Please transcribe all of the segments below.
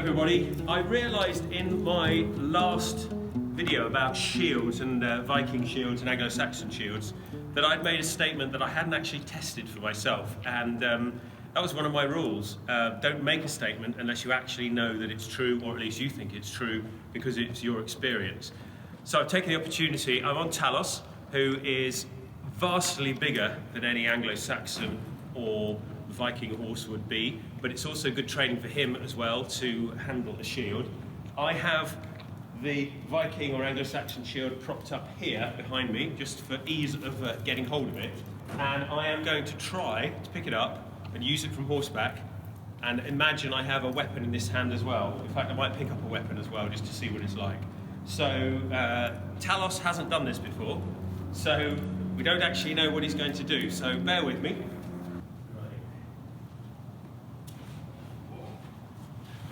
everybody. I realised in my last video about shields and Viking shields and Anglo-Saxon shields that I'd made a statement that I hadn't actually tested for myself, and that was one of my rules. Don't make a statement unless you actually know that it's true, or at least you think it's true, because it's your experience. So I've taken the opportunity. I'm on Talos, who is vastly bigger than any Anglo-Saxon or Viking horse would be, but it's also good training for him as well to handle a shield. I have the Viking or Anglo-Saxon shield propped up here behind me, just for ease of getting hold of it, and I am going to try to pick it up and use it from horseback, and imagine I have a weapon in this hand as well. In fact, I might pick up a weapon as well just to see what it's like. So Talos hasn't done this before, so we don't actually know what he's going to do, so bear with me.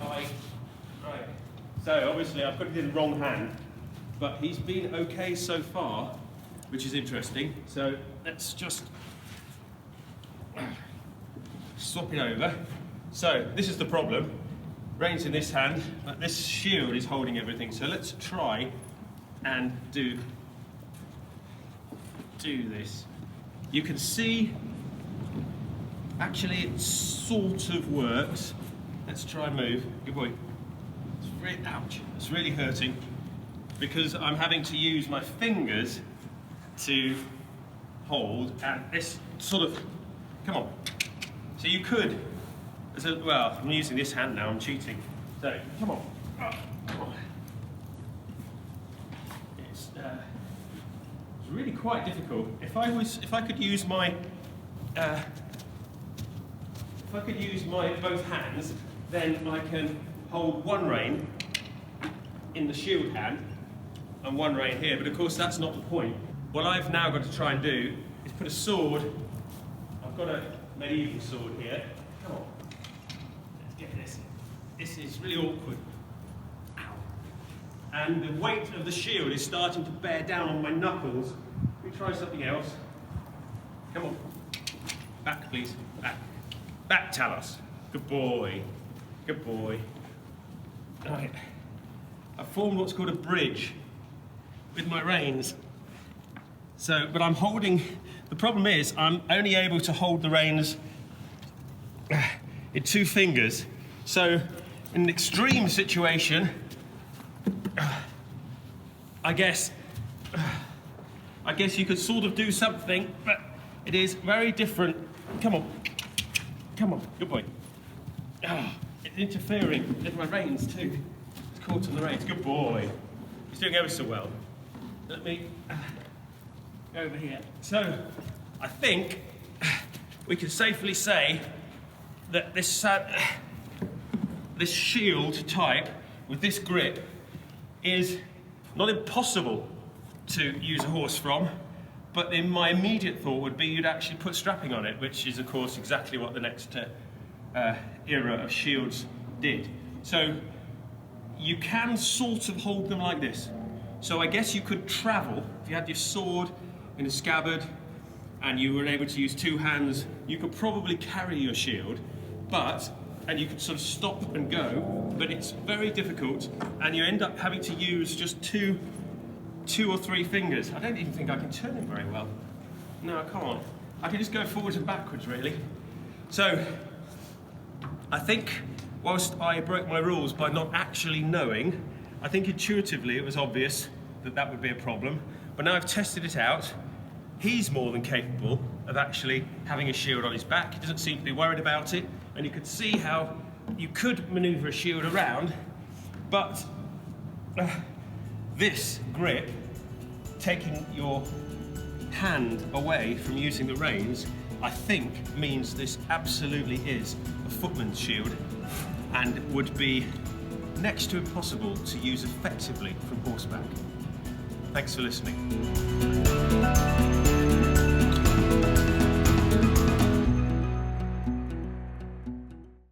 Right. So obviously I've put it in the wrong hand, but he's been okay so far, which is interesting. So let's just swap it over. So this is the problem. Reins in this hand, but this shield is holding everything. So let's try and do this. You can see, actually it sort of works. Let's try and move. Good boy. It's really, ouch. It's really hurting because I'm having to use my fingers to hold, and this sort of, come on. So you could, well, I'm using this hand now, I'm cheating. So, come on. Come on. It's really quite difficult. If I could use my both hands, then I can hold one rein in the shield hand and one rein here, but of course that's not the point. What I've now got to try and do is put a sword. I've got a medieval sword here. Come on, let's get this. This is really awkward. Ow. And the weight of the shield is starting to bear down on my knuckles. Let me try something else. Come on, back please, back. Back, Talos. Good boy. Good boy. Right. I've formed what's called a bridge with my reins. So, but I'm holding, the problem is I'm only able to hold the reins in two fingers. So, in an extreme situation, I guess you could sort of do something, but it is very different. Come on. Come on, good boy. Oh, it's interfering with my reins too. It's caught on the reins. Good boy. He's doing ever so well. Let me go over here. So, I think we can safely say that this shield type with this grip is not impossible to use a horse from, but then my immediate thought would be you'd actually put strapping on it, which is of course exactly what the next era of shields did. So you can sort of hold them like this. So I guess you could travel, if you had your sword in a scabbard and you were able to use two hands, you could probably carry your shield, and you could sort of stop and go, but it's very difficult, and you end up having to use just two or three fingers. I don't even think I can turn it very well. No, come on. I can just go forwards and backwards, really. So, I think, whilst I broke my rules by not actually knowing, I think intuitively it was obvious that that would be a problem. But now I've tested it out, he's more than capable of actually having a shield on his back. He doesn't seem to be worried about it. And you could see how you could maneuver a shield around, but this grip, taking your hand away from using the reins, I think means this absolutely is a footman's shield and would be next to impossible to use effectively from horseback. Thanks for listening.